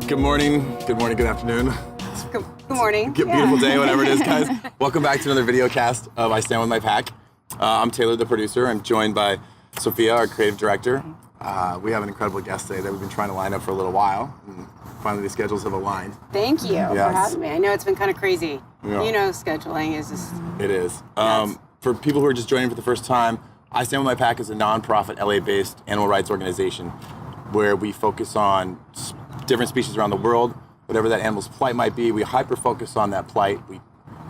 Good morning, good afternoon. Good morning. Beautiful day, whatever it is, guys. Welcome back to another video cast of I Stand With My Pack. I'm Taylor, the producer. I'm joined by Sophia, our creative director. We have an incredible guest today that we've been trying to line up for a little while. And finally, the schedules have aligned. Thank you for having me. I know it's been kind of crazy. Yeah. You know, scheduling is just... It is. For people who are just joining for the first time, I Stand With My Pack is a nonprofit LA-based animal rights organization where we focus on different species around the world. Whatever that animal's plight might be, we hyper-focus on that plight.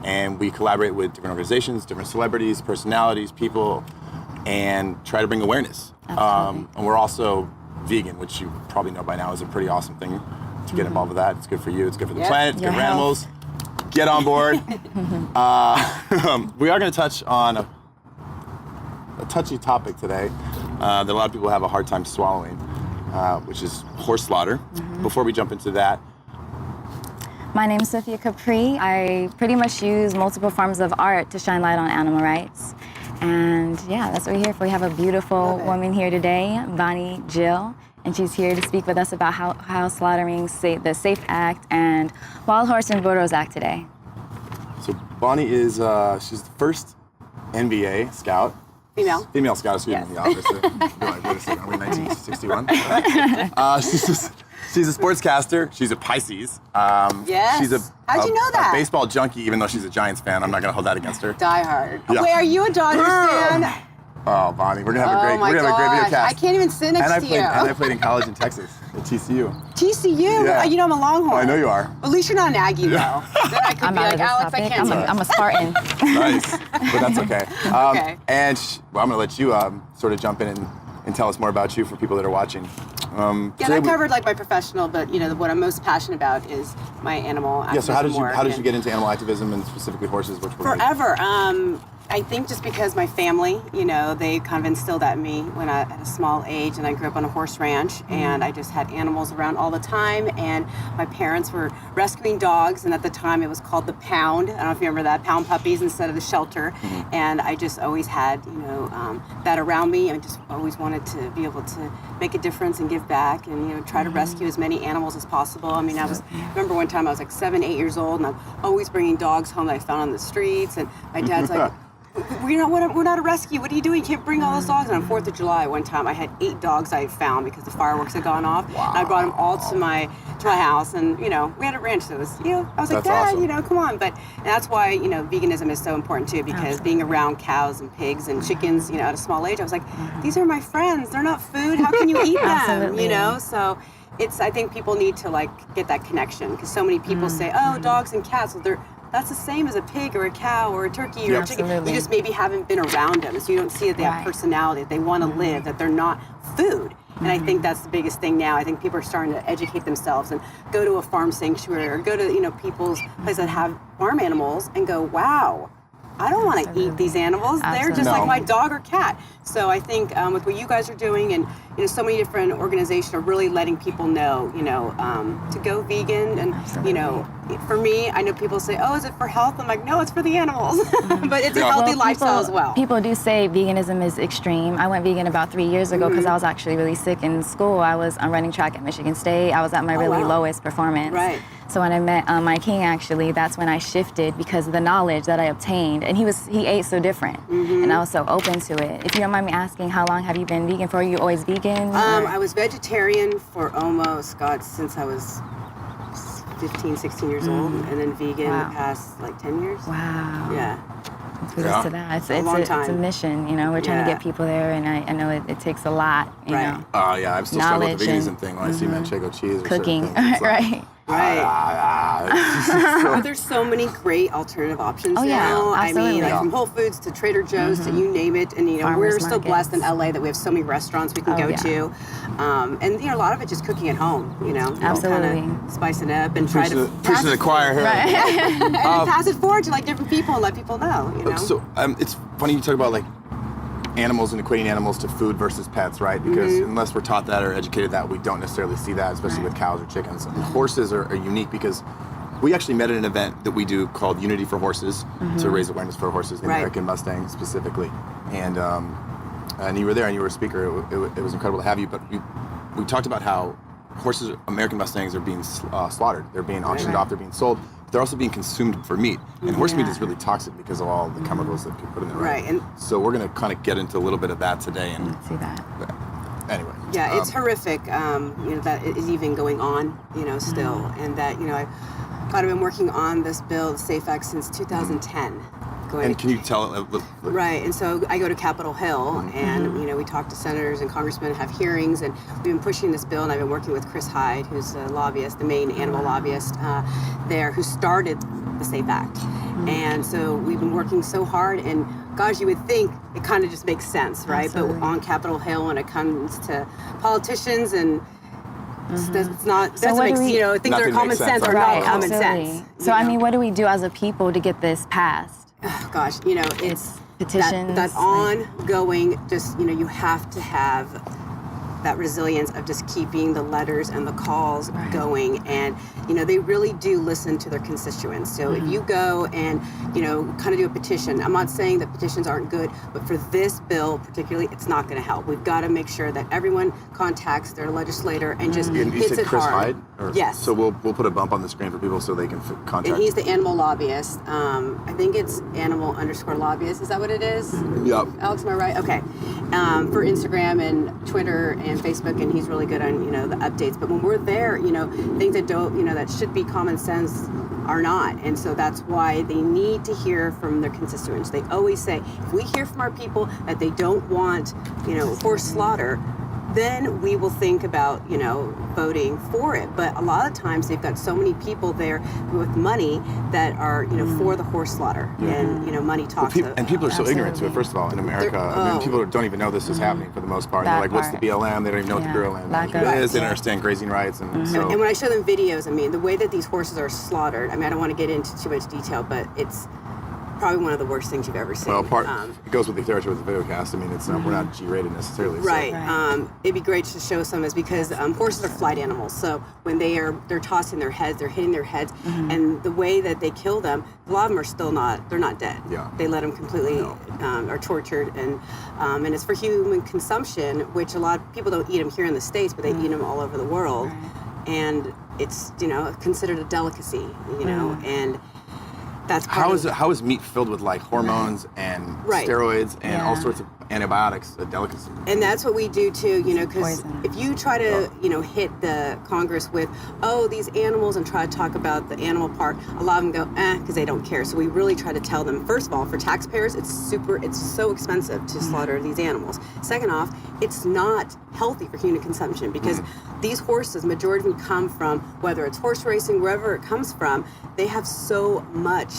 And we collaborate with different organizations, different celebrities, personalities, people, and try to bring awareness. And we're also vegan, which you probably know by now is a pretty awesome thing to get involved with that. It's good for you, it's good for the planet, it's good for animals. Get on board. We are going to touch on a touchy topic today that a lot of people have a hard time swallowing, which is horse slaughter. Before we jump into that, my name is Sophia Capri. I pretty much use multiple forms of art to shine light on animal rights. And yeah, that's what we're here for. We have a beautiful woman here today, Bonnie Jill, and she's here to speak with us about how slaughtering the SAFE Act and Wild Horse and Burros Act today. So Bonnie is, she's the first NBA scout. Female scout, excuse me, obviously. You're like, wait a second, are we 1961? She's a sportscaster. She's a Pisces. Yes. She's How'd you know that? A baseball junkie, even though she's a Giants fan. I'm not going to hold that against her. Die hard. Yeah. Wait, are you a Dodgers fan? Oh, Bonnie, we're going to have a great video cast. I can't even sit next to you. And I played in college in Texas, at TCU. TCU? Yeah. You know I'm a Longhorn. I know you are. At least you're not an Aggie, though. Then I could I'm be out like, of this Alex, topic. I can't. I'm a Spartan. Nice, but that's okay. Okay. And I'm going to let you sort of jump in and tell us more about you for people that are watching. I covered like my professional, but you know what I'm most passionate about is my animal activism. Yeah. So how did you get into animal activism and specifically horses? Forever. I think just because my family, you know, they kind of instilled that in me when at a small age, and I grew up on a horse ranch, and I just had animals around all the time, and my parents were rescuing dogs, and at the time it was called the pound. I don't know if you remember that, pound puppies instead of the shelter, and I just always had, you know, that around me. I just always wanted to be able to make a difference and give back, and you know, try to rescue as many animals as possible. I mean, remember one time I was like 7, 8 years old, and I'm always bringing dogs home that I found on the streets, and my dad's like, we're not a rescue. What are you doing? You can't bring all those dogs. And on 4th of July, one time, I had 8 dogs I found because the fireworks had gone off. Wow. And I brought them all to my house, and you know, we had a ranch, so it was, you know, I was like, Dad, awesome. You know, come on. And that's why, you know, veganism is so important too, because being around cows and pigs and chickens, you know, at a small age, I was like, these are my friends. They're not food. How can you eat them? You know, so. I think people need to like get that connection, because so many people say, oh, dogs and cats, well, that's the same as a pig or a cow or a turkey or a chicken. You just maybe haven't been around them, so you don't see that they have personality, that they want to live, that they're not food. And I think that's the biggest thing now. I think people are starting to educate themselves and go to a farm sanctuary or go to, you know, people's places that have farm animals and go, wow, I don't want to eat these animals. They're just like my dog or cat. So I think with what you guys are doing, and you know, so many different organizations are really letting people know, you know, to go vegan. And you know, for me, I know people say, "Oh, is it for health?" I'm like, "No, it's for the animals." But it's a healthy lifestyle as well. People do say veganism is extreme. I went vegan about 3 years ago because I was actually really sick in school. I'm running track at Michigan State. I was at my really lowest performance. Right. So when I met my king, actually, that's when I shifted because of the knowledge that I obtained. And he ate so different, and I was so open to it. If you don't mind me asking, how long have you been vegan for? Are you always vegan? I was vegetarian for almost, since I was 15, 16 years old, and then vegan the past like 10 years. Wow. Yeah. Kudos to that. It's a mission, you know. We're trying to get people there, and I know it takes a lot, you know. Oh, yeah, I'm still struggling with the veganism thing when I see manchego cheese or cooking. Right. But there's so many great alternative options now. Absolutely. I mean, like from Whole Foods to Trader Joe's to you name it. And you know, we're so blessed in LA that we have so many resturants we can go to. And you know, a lot of it just cooking at home. You know, absolutely, kind of spicing it up and try to preach to the choir here. And pass it forward to like different people and let people know. You know. So it's funny you talk about like animals and equating animals to food versus pets, right? Because unless we're taught that or educated that, we don't necessarily see that, especially with cows or chickens. And horses are unique because we actually met at an event that we do called Unity for Horses to raise awareness for horses, the American Mustang specifically. And you were there and you were a speaker. It was incredible to have you. But we talked about how horses, American Mustangs, are being slaughtered. They're being auctioned off. They're being sold. They're also being consumed for meat. And horse meat is really toxic because of all the chemicals that people put in there. Right. And so we're going to kind of get into a little bit of that today. And let's see that. Anyway. Yeah, it's horrific. That it is even going on. Still, and that I've kind of been working on this bill, the Safe Act, since 2010. And can you tell? Right, and so I go to Capitol Hill, and we talk to senators and congressmen, have hearings, and we've been pushing this bill. And I've been working with Chris Hyde, who's a lobbyist, the main animal lobbyist there, who started the Safe Act. And so we've been working so hard, and gosh, you would think it kind of just makes sense, right? Absolutely. But on Capitol Hill, when it comes to politicians and it's not. So That's what makes things that are common sense are not common sense. So I mean, what do we do as a people to get this passed? Oh, gosh, it's petitions. that ongoing. Just you have to have that resilience of just keeping the letters and the calls going, and they really do listen to their constituents. So if you go and kind of do a petition, I'm not saying that petitions aren't good, but for this bill particularly, it's not going to help. We've got to make sure that everyone contacts their legislator and just hits it Chris hard. Hyde? Yes. So we'll put a bump on the screen for people so they can contact. And he's the animal lobbyist. I think it's animal_lobbyist. Is that what it is? Yep. Alex, am I right? Okay. For Instagram and Twitter and Facebook, and he's really good on the updates. But when we're there, things that don't that should be common sense are not, and so that's why they need to hear from their constituents. They always say, if we hear from our people that they don't want horse slaughter, then we will think about voting for it. But a lot of times they've got so many people there with money that are for the horse slaughter, and money talks. And people are so ignorant to it. First of all, in America, people don't even know this is happening for the most part. They're like, what's the BLM? They don't even know what the Bureau of Land Management is. They don't understand grazing rights, and so. And when I show them videos, the way that these horses are slaughtered, I don't want to get into too much detail, but it's probably one of the worst things you've ever seen. Well, it goes with the territory with the video cast. It's not, we're not G-rated necessarily. Right. So. It'd be great to show some, is because horses are flight animals. So when they're tossing their heads, they're hitting their heads, and the way that they kill them, a lot of them are still they're not dead. Yeah. They let them completely are tortured, and it's for human consumption, which a lot of people don't eat them here in the States, but they eat them all over the world, and it's considered a delicacy, and. That's how is meat filled with like hormones and steroids and all sorts of antibiotics a delicacy? And that's what we do too, because if you try to hit the Congress with these animals and try to talk about the animal part, a lot of them go because they don't care. So we really try to tell them, first of all, for taxpayers, it's so expensive to slaughter these animals. Second off, it's not healthy for human consumption, because these horses, majority of them come from, whether it's horse racing, wherever it comes from, they have so much,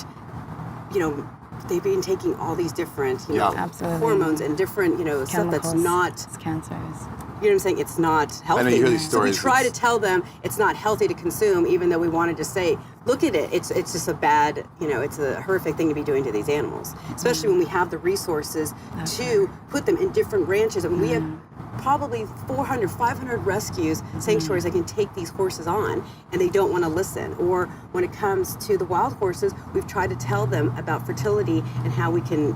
they've been taking all these different, hormones and different, stuff that's not. It's cancers. You know what I'm saying? It's not healthy. I know you hear these stories. So we try to tell them it's not healthy to consume, even though we wanted to say, look at it. It's just a bad, it's a horrific thing to be doing to these animals, especially when we have the resources to put them in different ranches. And we have probably 400, 500 rescues, sanctuaries that can take these horses on, and they don't want to listen. Or when it comes to the wild horses, we've tried to tell them about fertility and how we can,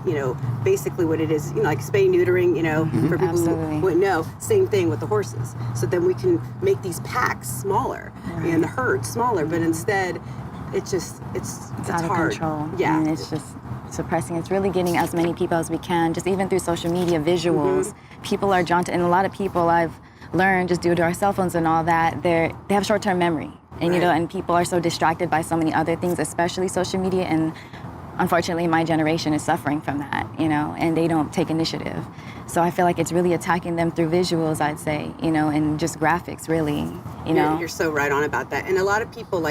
basically what it is, like spay neutering, for people who wouldn't know. Same thing with the horses. So then we can make these packs smaller and the herd smaller, but instead it's out of hard. Control. Yeah. And it's just suppressing. It's really getting as many people as we can, just even through social media visuals. People are drawn to, and a lot of people I've learned just due to our cell phones and all that, they have short-term memory. And and people are so distracted by so many other things, especially social media, and unfortunately my generation is suffering from that, and they don't take initiative. So I feel like it's really attacking them through visuals, I'd say, and just graphics, really, You're so right on about that. And a lot of people,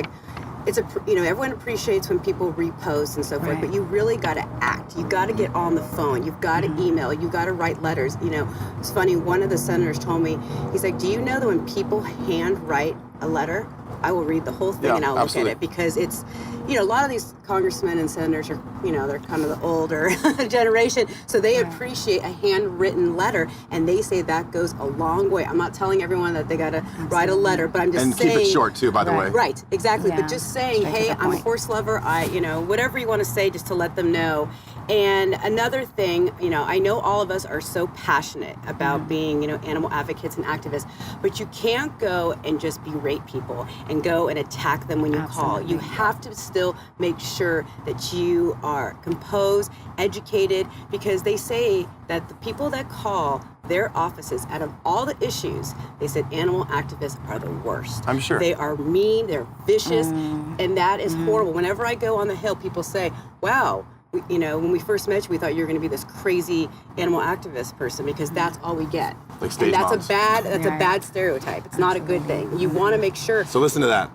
everyone appreciates when people repost and so forth, but you really got to act. You got to get on the phone. You've got to email. You got to write letters. It's funny. One of the senators told me, he's like, do you know that when people hand write a letter, I will read the whole thing and I'll look at it, because it's, a lot of these congressmen and senators are, they're kind of the older generation, so they appreciate a handwritten letter, and they say that goes a long way. I'm not telling everyone that they got to write a letter, but I'm just saying. And keep it short too, by the way. Right, exactly. Yeah. But just saying, hey, I'm a horse lover. Whatever you want to say, just to let them know. And another thing, I know all of us are so passionate about being, animal advocates and activists, but you can't go and just berate people and go and attack them when you call. You have to still make sure that you are composed, educated, because they say that the people that call their offices, out of all the issues, they said animal activists are the worst. I'm sure. They are mean, they're vicious, and that is horrible. Whenever I go on the Hill, people say, wow, when we first met you, we thought you were going to be this crazy animal activist person, because that's all we get. Like stage and that's moms. a bad stereotype. It's not a good thing. You want to make sure. So listen to that.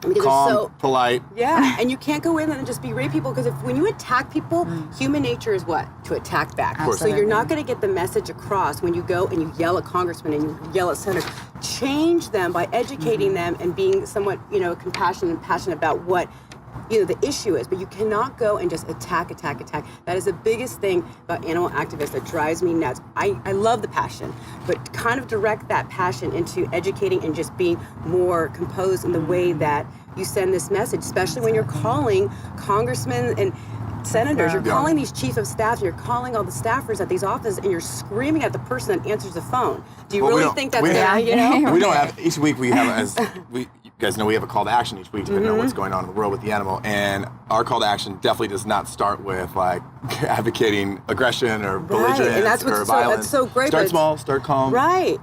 Because Calm, polite. Yeah, and you can't go in and just berate people, because when you attack people, human nature is what? To attack back. Of course. So you're not going to get the message across when you go and you yell at congressmen and you yell at senators. Change them by educating them and being somewhat, compassionate and passionate about what the issue is. But you cannot go and just attack. That is the biggest thing about animal activists that drives me nuts. I love the passion, but kind of direct that passion into educating and just being more composed in the way that you send this message, especially when you're calling congressmen and senators. You're calling these chief of staff, you're calling all the staffers at these offices, and you're screaming at the person that answers the phone. Do you really think that's fair? We don't have, each week we have, you guys know we have a call to action each week depending on what's going on in the world with the animal, and our call to action definitely does not start with like advocating aggression or belligerence and that's or violence. That's so great. Start small, start calm,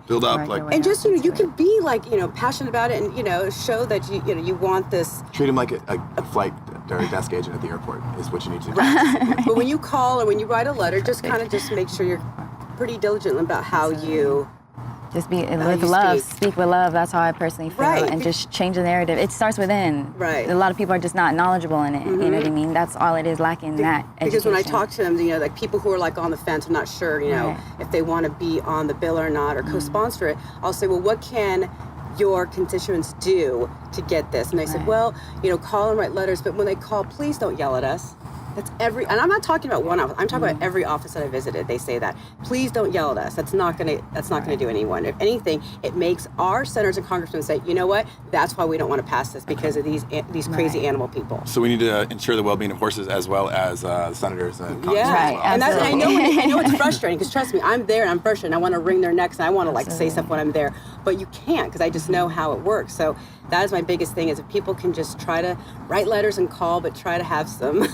build up, and just you can be like passionate about it, and show that you want this. Treat them like a flight or a desk agent at the airport is what you need to do. But when you call or when you write a letter, just make sure you're pretty diligent about how you. Just be with love, speak with love. That's how I personally feel, and just change the narrative. It starts within. Right. A lot of people are just not knowledgeable in it. You know what I mean? That's all it is lacking. That education. Because when I talk to them, like people who are like on the fence, are not sure, if they want to be on the bill or not, or co-sponsor it. I'll say, well, what can your constituents do to get this? And they said, well, call and write letters, but when they call, please don't yell at us. That's and I'm not talking about one office. I'm talking about every office that I visited. They say that. Please don't yell at us. That's not gonna do anyone. If anything, it makes our senators and congressmen say, you know what? That's why we don't want to pass this, because of these crazy animal people. So we need to ensure the well-being of horses as well as senators and congressmen. Yeah, and I know it's frustrating, because trust me, I'm there and I'm frustrated. I want to wring their necks and I want to say stuff when I'm there, but you can't, because I just know how it works. So that is my biggest thing, is if people can just try to write letters and call, but try to have some.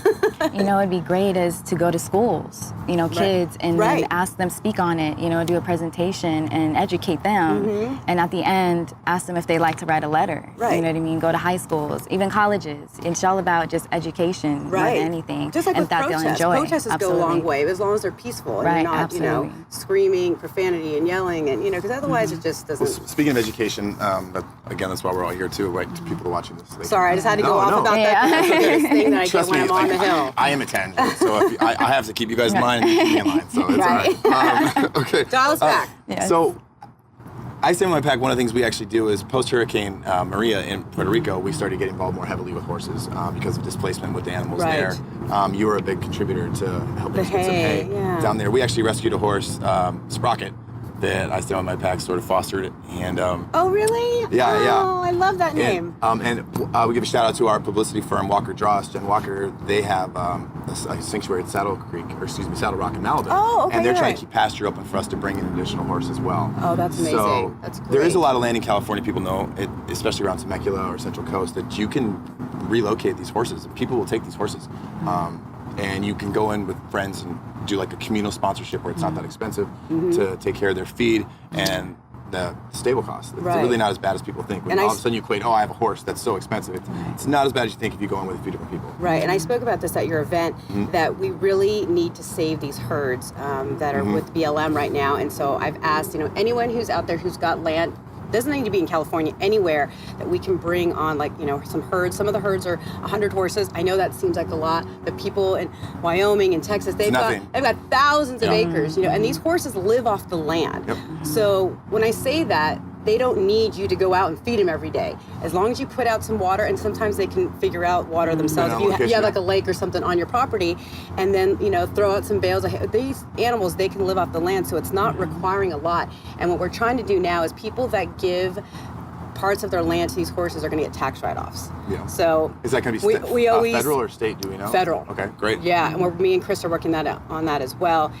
It'd be great is to go to schools, kids, and then ask them, speak on it, do a presentation and educate them. And at the end, ask them if they like to write a letter. Right. You know what I mean? Go to high schools, even colleges. It's all about just education more than anything. Just like and with that protests. They'll enjoy. Protests go a long way, as long as they're peaceful and you're not, screaming, profanity, and yelling, and because otherwise it just doesn't. Well, speaking of education, that's why we're all here too, right? To people that are watching this. Sorry, I just had to go off about that. That's the biggest thing that I get when I'm on the Hill. I am a tangent, so I have to keep you guys in line and you keep me in line, so it's all right. Okay. Dial us back. So I say in my pack, one of the things we actually do is post-Hurricane Maria in Puerto Rico, we started getting involved more heavily with horses because of displacement with the animals there. You were a big contributor to helping us get some hay down there. We actually rescued a horse, Sprocket, that I stay on my pack, sort of fostered it. And oh, really? Yeah, yeah. Oh, I love that name. And we give a shout out to our publicity firm, Walker Dross, Jen Walker. They have a sanctuary at Saddle Rock in Malibu. Oh, okay. And they're trying to keep pasture open for us to bring in an additional horse as well. Oh, that's amazing. So that's great. there is a lot of land in California, people know, especially around Temecula or Central Coast, that you can relocate these horses. And people will take these horses. And you can go in with friends and do like a communal sponsorship where it's not that expensive to take care of their feed and the stable costs. It's really not as bad as people think. When all of a sudden you equate, I have a horse, that's so expensive. It's not as bad as you think if you go in with a few different people. Right, and I spoke about this at your event, that we really need to save these herds that are with BLM right now. And so I've asked, anyone who's out there who's got land, doesn't need to be in California, anywhere that we can bring on, some herds. Some of the herds are 100 horses. I know that seems like a lot, but people in Wyoming and Texas, they've got thousands of acres, and these horses live off the land. So when I say that, they don't need you to go out and feed them every day. As long as you put out some water, and sometimes they can figure out water themselves. If you have like a lake or something on your property, and then throw out some bales. These animals, they can live off the land, so it's not requiring a lot. And what we're trying to do now is people that give parts of their land to these horses are going to get tax write-offs. Yeah. So is that going to be we always, federal or state? Do we know? Federal. Okay, great. Yeah, and me and Chris are working on that as well.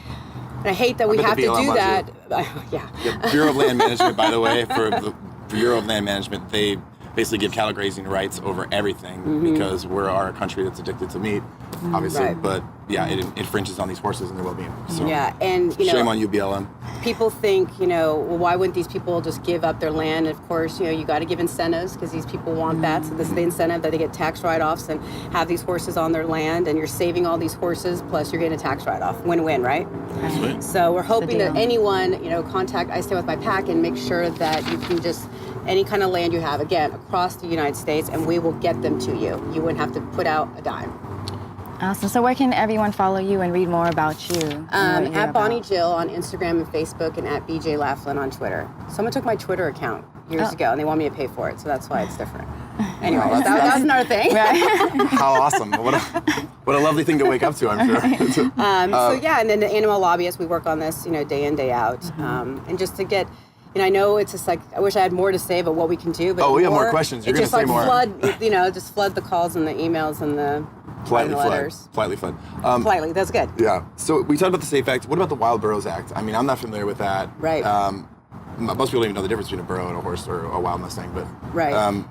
And I hate that we have to do that. Yeah. The Bureau of Land Management, by the way, for the Bureau of Land Management, they basically give cattle grazing rights over everything because we're a country that's addicted to meat, obviously. Right. But yeah, it infringes on these horses and their well-being. So Yeah, and shame on you, BLM. People think, well, why wouldn't these people just give up their land? And of course, you got to give incentives because these people want that. So this is the incentive that they get tax write-offs and have these horses on their land, and you're saving all these horses, plus you're getting a tax write-off. Win-win, right? Sweet. So we're hoping that anyone, contact I Stand With My Pack and make sure that you can just, any kind of land you have, again, across the United States, and we will get them to you. You wouldn't have to put out a dime. Awesome. So where can everyone follow you and read more about you? At Bonnie Jill on Instagram and Facebook, and at BJ Laflin on Twitter. Someone took my Twitter account years ago, and they want me to pay for it, so that's why it's different. Anyway, that's another thing. How awesome. What a lovely thing to wake up to, I'm sure. So yeah, and then the animal lobbyists, we work on this, day in, day out. And just to get, I know it's just like, I wish I had more to say about what we can do, but we have more questions. You're going to say more. Just flood the calls and the emails and the letters. Politely flood. Politely, that's good. Yeah. So we talked about the SAFE Act. What about the Wild Burros Act? I mean, I'm not familiar with that. Right. Most people don't even know the difference between a burro and a horse or a wild Mustang, but right.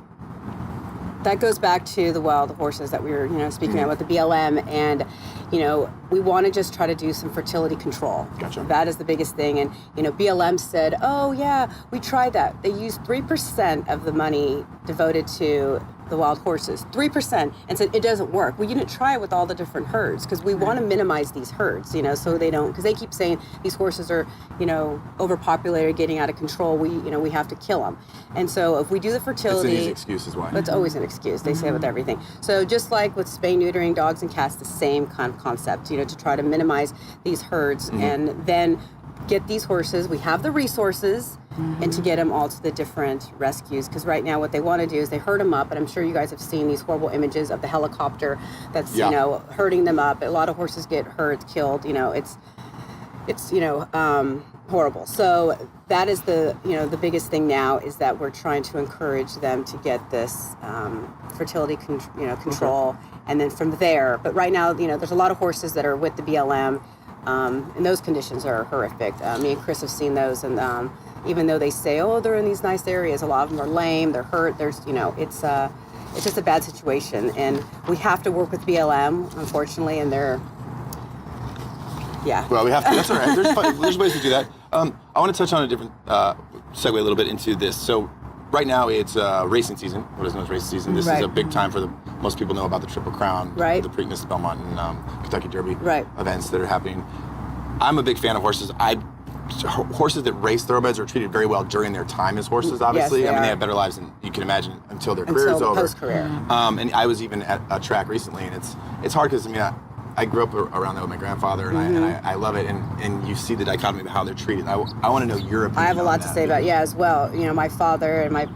That goes back to the wild horses that we were, speaking about with the BLM, and we want to just try to do some fertility control. Gotcha. That is the biggest thing, and BLM said, oh yeah, we tried that. They used 3% of the money devoted to the wild horses, 3%, and said it doesn't work. Well, you didn't try it with all the different herds because we want to minimize these herds, so they don't, because they keep saying these horses are, overpopulated, getting out of control. We have to kill them, and so if we do the fertility, it's an easy excuse, is why. That's always an excuse. They say it with everything. So just like with spay neutering dogs and cats, the same kind of concept, to try to minimize these herds and then get these horses. We have the resources and to get them all to the different rescues, because right now what they want to do is they herd them up, and I'm sure you guys have seen these horrible images of the helicopter that's herding them up. A lot of horses get hurt, killed. It's horrible. So that is the biggest thing now, is that we're trying to encourage them to get this fertility control, and then from there. But right now, there's a lot of horses that are with the BLM, and those conditions are horrific. Me and Chris have seen those, and even though they say, oh, they're in these nice areas, a lot of them are lame, they're hurt. There's, it's just a bad situation, and we have to work with BLM, unfortunately, and they're. Yeah. Well, we have to. That's all right. There's ways to do that. I want to touch on a different segue a little bit into this. So right now it's racing season. What is known as racing season. This is a big time for most people know about the Triple Crown, right? The Preakness, Belmont, and Kentucky Derby events that are happening. I'm a big fan of horses. Horses that race thoroughbreds are treated very well during their time as horses, obviously. Yes, they have better lives than you can imagine until their career is over. Post-career. And I was even at a track recently, and it's hard because, I grew up around that with my grandfather, and I love it, and you see the dichotomy of how they're treated. I want to know your opinion. I have a lot to say about it as well. My father and my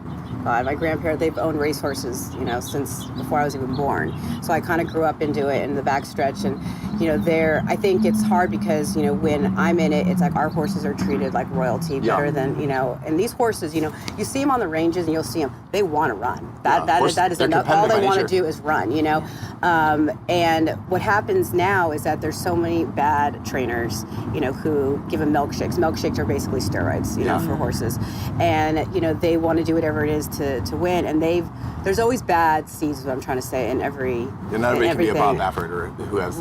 grandparents, they've owned racehorses, since before I was even born. So I kind of grew up into it in the backstretch, and I think it's hard because when I'm in it, it's like our horses are treated like royalty, better than and these horses, you see them on the ranges and you'll see them, they want to run. That is enough. All they want to do is run, and what happens now is that there's so many bad trainers, who give them milkshakes. Milkshakes are basically steroids, for horses, and they want to do whatever it is to win, and there's always bad seeds, is what I'm trying to say, in every. Not everybody can be a Bob Baffert or who has,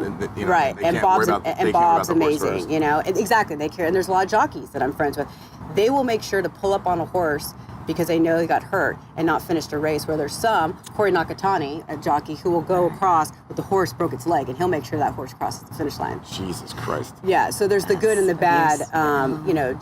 right, and Bob's amazing, first. Exactly, they care, and there's a lot of jockeys that I'm friends with. They will make sure to pull up on a horse because they know he got hurt and not finished a race, where there's some, Corey Nakatani, a jockey, who will go across with the horse broke its leg, and he'll make sure that horse crosses the finish line. Jesus Christ. Yeah, so there's the good and the bad,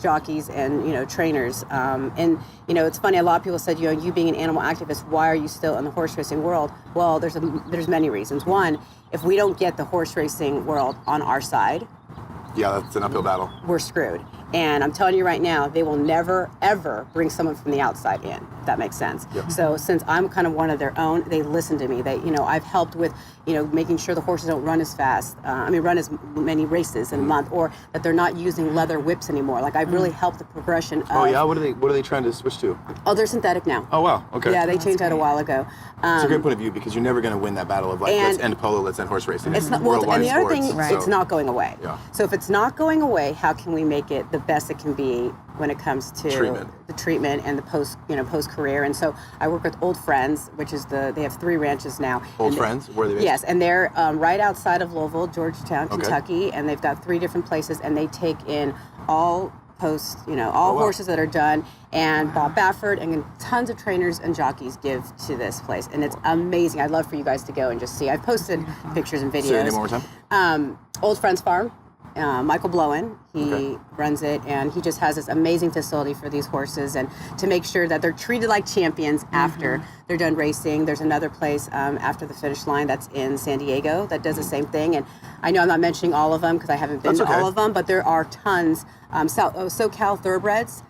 jockeys and, trainers. And, it's funny, a lot of people said, you being an animal activist, why are you still in the horse racing world? Well, there's many reasons. One, if we don't get the horse racing world on our side, yeah, that's an uphill battle. We're screwed. And I'm telling you right now, they will never, ever bring someone from the outside in, if that makes sense. Yep. So since I'm kind of one of their own, they listen to me. They, I've helped with, making sure the horses don't run as fast, run as many races in a month, or that they're not using leather whips anymore. Like, I've really helped the progression of... Oh, yeah? What are they trying to switch to? Oh, they're synthetic now. Oh, wow. Okay. Yeah, they changed that a while ago. It's a great point of view because you're never going to win that battle of, like, let's end polo, let's end horse racing. It's not, worldwide and the other sports, thing, it's not going away. Yeah. So if it's not going away, how can we make it the best it can be when it comes to the treatment and the post career? And so I work with Old Friends, which is they have 3 ranches now. Old Friends, where are they based? Yes, and they're right outside of Louisville, Georgetown, Kentucky, and they've got 3 different places, and they take in all horses that are done, and Bob Baffert and tons of trainers and jockeys give to this place, and it's amazing. I'd love for you guys to go and just see. I've posted pictures and videos. Say your name one more time. Old Friends Farm. Michael Blowen, he runs it, and he just has this amazing facility for these horses, and to make sure that they're treated like champions after they're done racing. There's another place after the finish line that's in San Diego that does the same thing, and I know I'm not mentioning all of them because I haven't been to all of them, but there are tons. SoCal Thoroughbreds,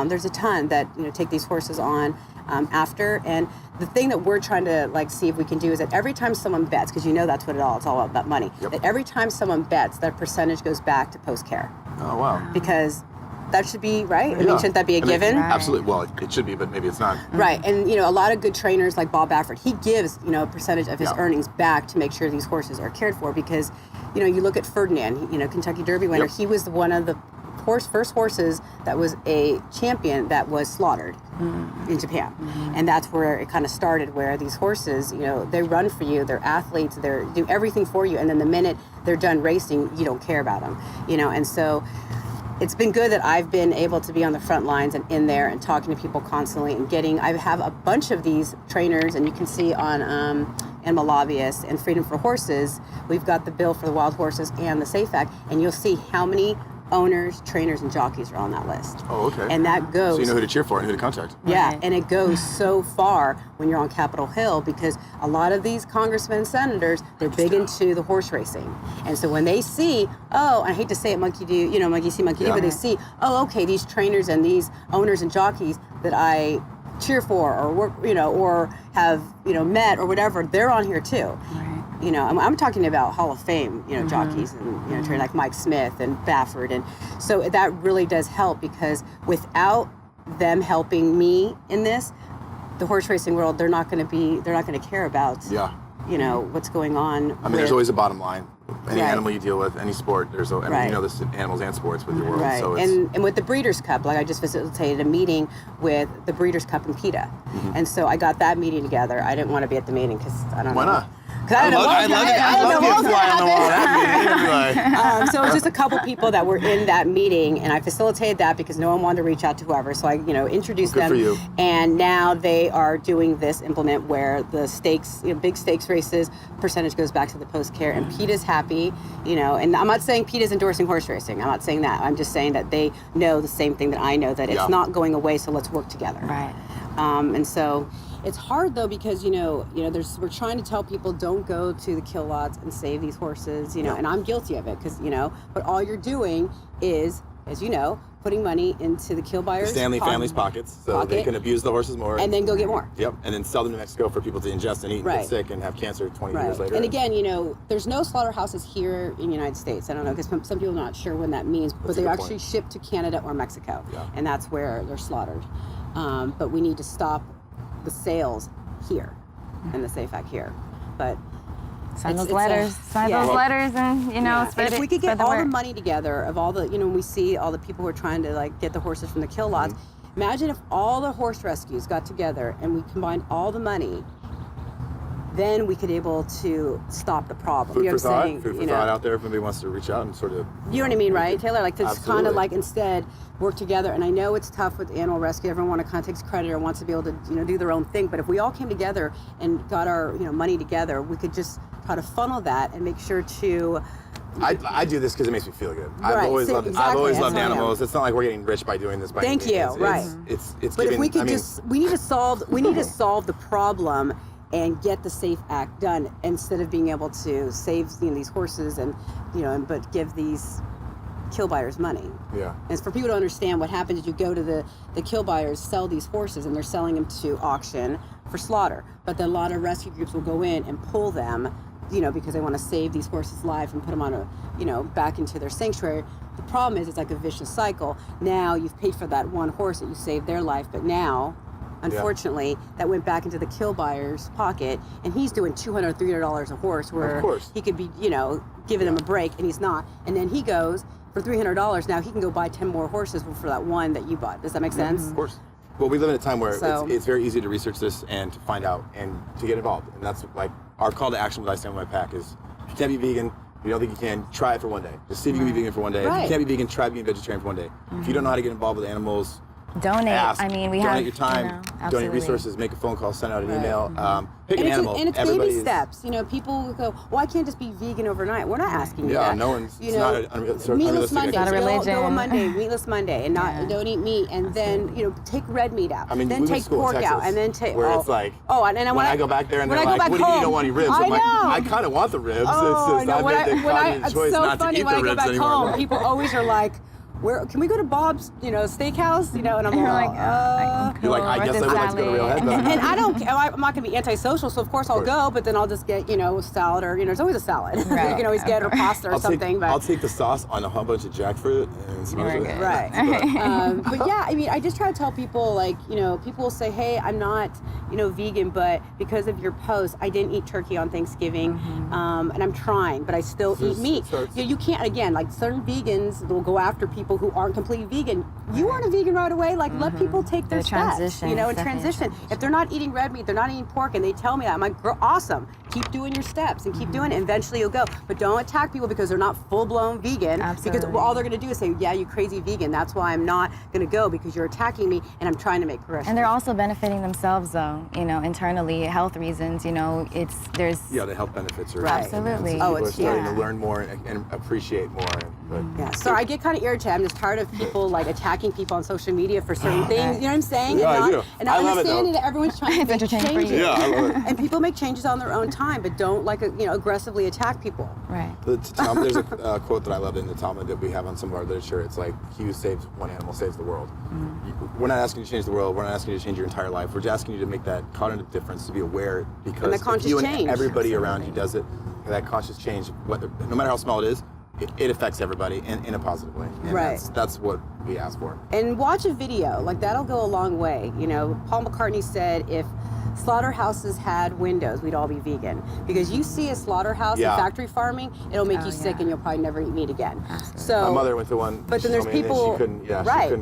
there's a ton that take these horses on after, and the thing that we're trying to see if we can do is that every time someone bets, because that's what it's all about money, that every time someone bets, that percentage goes back to post-care. Oh, wow. Because that should be, right? I mean, shouldn't that be a given? Absolutely. Well, it should be, but maybe it's not. Right, and a lot of good trainers like Bob Baffert, he gives a percentage of his earnings back to make sure these horses are cared for, because you look at Ferdinand, Kentucky Derby winner, he was one of the first horses that was a champion that was slaughtered in Japan. And that's where it kind of started, where these horses, they run for you, they're athletes, they do everything for you, and then the minute they're done racing, you don't care about them, and so it's been good that I've been able to be on the front lines and in there and talking to people constantly and I have a bunch of these trainers, and you can see on Animal Lobbyist and Freedom for Horses, we've got the bill for the wild horses and the SAFE Act, and you'll see how many owners, trainers, and jockeys are on that list. Oh, okay. And that goes... So you know who to cheer for and who to contact. Yeah, and it goes so far when you're on Capitol Hill, because a lot of these congressmen and senators, they're big into the horse racing. And so when they see, and I hate to say it, monkey see, monkey do, but they see, okay, these trainers and these owners and jockeys that I cheer for or work, or have, met or whatever, they're on here too. Right. I'm talking about Hall of Fame, jockeys and, trainers like Mike Smith and Baffert. And so that really does help, because without them helping me in this, the horse racing world, they're not going to care about, what's going on. I mean, there's always a bottom line. Any animal you deal with, any sport, there's this animals and sports with your world. Right. So and with the Breeders' Cup, I just facilitated a meeting with the Breeders' Cup in PETA. And so I got that meeting together. I didn't want to be at the meeting because I don't know. Why not? I love getting fly on the wall. So it was just a couple people that were in that meeting, and I facilitated that because no one wanted to reach out to whoever. So I, introduced them. Good for you. And now they are doing this implement where the stakes, big stakes races, percentage goes back to the post-care, and PETA's happy, and I'm not saying PETA's endorsing horse racing. I'm not saying that. I'm just saying that they know the same thing that I know, that it's not going away, so let's work together. Right. And so it's hard though, because we're trying to tell people don't go to the kill lots and save these horses, and I'm guilty of it, because but all you're doing is, as putting money into the kill buyers' Stanley family's pockets, so they can abuse the horses more, and then go get more. Yep, and then sell them to Mexico for people to ingest and eat and get sick and have cancer 20 years later. And again, there's no slaughterhouses here in the United States. I don't know, because some people are not sure when that means, but they're actually shipped to Canada or Mexico, and that's where they're slaughtered. But we need to stop the sales here and the SAFE Act here. But sign those letters, and spread and if it. we could get the all word. the money together of all the, when we see all the people who are trying to get the horses from the kill lots, imagine if all the horse rescues got together and we combined all the money, then we could be able to stop the problem. Food for thought out there if anybody wants to reach out and sort of... You know what I mean, right, Taylor? To kind of instead work together. And I know it's tough with animal rescue. Everyone kind of takes credit or wants to be able to do their own thing. But if we all came together and got our money together, we could just try to funnel that and make sure to... I do this because it makes me feel good. Right. I've always loved animals. I it's not like we're getting rich by doing this. Thank you. Right. It's but giving, if we could we need to solve the problem and get the SAFE Act done, instead of being able to save these horses and but give these kill buyers money. Yeah. And it's for people to understand what happens is you go to the kill buyers, sell these horses, and they're selling them to auction for slaughter. But then a lot of rescue groups will go in and pull them, because they want to save these horses' life and put them on back into their sanctuary. The problem is it's like a vicious cycle. Now you've paid for that one horse that you saved their life, but now, unfortunately, that went back into the kill buyer's pocket, and he's doing $200, $300 a horse, where he could be, giving them a break, and he's not. And then he goes, for $300, now he can go buy 10 more horses for that one that you bought. Does that make sense? Of course. Well, we live in a time where it's very easy to research this and to find out and to get involved. And that's like our call to action with I Stand With My Pack is, if you can't be vegan, you don't think you can, try it for one day. Just see if you can be vegan for one day. If you can't be vegan, try being vegetarian for one day. If you don't know how to get involved with animals, donate. Ask. We donate have your time, donate resources, make a phone call, send out an email, pick an animal. And it's baby steps. People will go, well, I can't just be vegan overnight. We're not asking you that. Yeah, no one's, it's not an meatless Monday. Not a religion. Go on Monday, meatless Monday, and don't eat meat, and then take red meat out. Then take pork out, and then take. Where it's like, when I go back there and they're like, what do you don't want any ribs? I'm like, I kind of want the ribs. Oh, it's just I've made the conscious choice not to eat the ribs anymore. Home, people always are like, where can we go to Bob's, steakhouse? And I'm like, you're like, I guess I would like to go to Real Head. And I'm not gonna be antisocial, so of course I'll go, but then I'll just get, salad or, there's always a salad. Right. You can always get or pasta or something. I'll take the sauce on a whole bunch of jackfruit and some other things. Right. But yeah, I just try to tell people, people will say, hey, I'm not, vegan, but because of your post, I didn't eat turkey on Thanksgiving, and I'm trying, but I still eat meat. You can't, again, like certain vegans will go after people who aren't completely vegan. You aren't a vegan right away. Let people take their steps, and transition. If they're not eating red meat, they're not eating pork, and they tell me that, I'm like, awesome. Keep doing your steps and keep doing it. Eventually you'll go. But don't attack people because they're not full-blown vegan. Absolutely. Because all they're going to do is say, yeah, you crazy vegan. That's why I'm not going to go, because you're attacking me and I'm trying to make corrections. And they're also benefiting themselves, though, internally, health reasons, there's... Yeah, the health benefits are... Absolutely. People are starting to learn more and appreciate more. But so I get kind of irritated. I'm just tired of people attacking people on social media for certain things. You know what I'm saying? Yeah, I do. And I understand that everyone's trying to make changes. Yeah, I love it. And people make changes on their own time, but don't aggressively attack people. Right. There's a quote that I love in the Talmud that we have on some of our literature. It's like, he who saves one animal saves the world. We're not asking you to change the world. We're not asking you to change your entire life. We're just asking you to make that cognitive difference, to be aware, because if you and everybody around you does it, that conscious change, no matter how small it is, it affects everybody in a positive way. And that's what we ask for. And watch a video. That'll go a long way. Paul McCartney said, if slaughterhouses had windows, we'd all be vegan. Because you see a slaughterhouse and factory farming, it'll make you sick, and you'll probably never eat meat again. So my mother went to one, but then there's people, she couldn't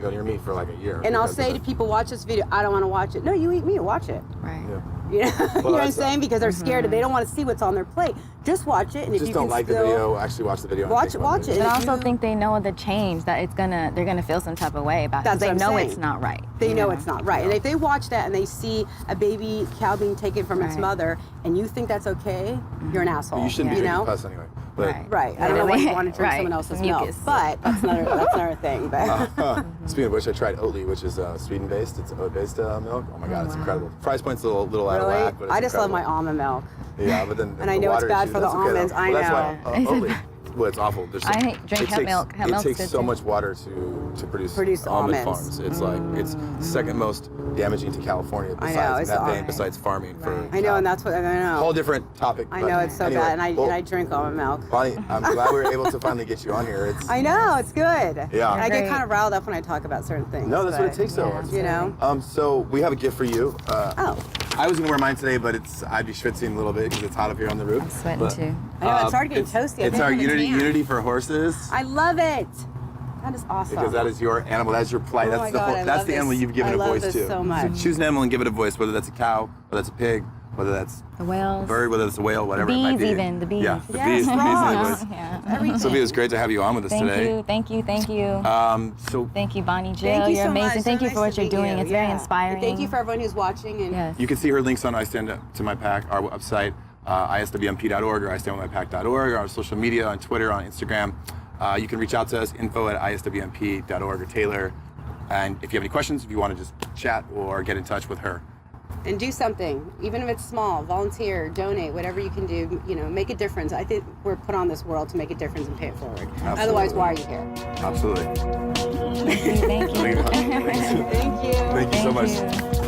go near meat for like a year. And I'll say to people, watch this video. I don't want to watch it. No, you eat meat, watch it. Right. Yeah. You know what I'm saying? Because they're scared. They don't want to see what's on their plate. Just watch it, and if you don't like the video, actually watch the video. Watch it. And I also think they know the change, that they're gonna feel some type of way about it. They know it's not right. They know it's not right. And if they watch that and they see a baby cow being taken from its mother, and you think that's okay, you're an asshole. You shouldn't be drinking pus anyway. Right. I don't know why you want to drink someone else's milk, but that's another thing. But speaking of which, I tried Oatly, which is Sweden-based. It's oat-based milk. Oh my God, it's incredible. Price point's a little out of whack, but it's I just love my almond milk. Yeah, but then and I know it's bad for the almonds. I know. That's why Oatly. Well, it's awful. I drink hemp milk. It takes so much water to produce almond farms. It's it's second most damaging to California besides farming. I know, and that's what I know. Whole different topic. I know, it's so bad, and I drink almond milk. Bonnie, I'm glad we were able to finally get you on here. I know, it's good. Yeah. And I get kind of riled up when I talk about certain things. No, that's what it takes, though. You know. So we have a gift for you. I was gonna wear mine today, but I'd be schwitzing a little bit because it's hot up here on the roof. I'm sweating too. I know, it's hard getting toasty. It's our Unity for horses. I love it. That is awesome. Because that is your animal. That's your plight. That's the animal you've given a voice to. I love this so much. So choose an animal and give it a voice, whether that's a cow, whether that's a pig, whether that's the whales, a bird, whether it's a whale, whatever it might be. The bees. Yeah, the bees. Yeah. Sophia, it was great to have you on with us today. Thank you. Thank you, Bonnie Jill. You're amazing. Thank you for what you're doing. It's very inspiring. And thank you for everyone who's watching. And you can see her links on I Stand Up to My Pack, our website, iswmp.org or istandwithmypack.org, our social media, on Twitter, on Instagram. You can reach out to us, info@iswmp.org or Taylor. And if you have any questions, if you want to just chat or get in touch with her, and do something, even if it's small. Volunteer, donate, whatever you can do. You know, make a difference. I think we're put on this world to make a difference and pay it forward. Absolutely. Otherwise, why are you here? Absolutely. Thank you. Thank you. Thank you so much. Thank you.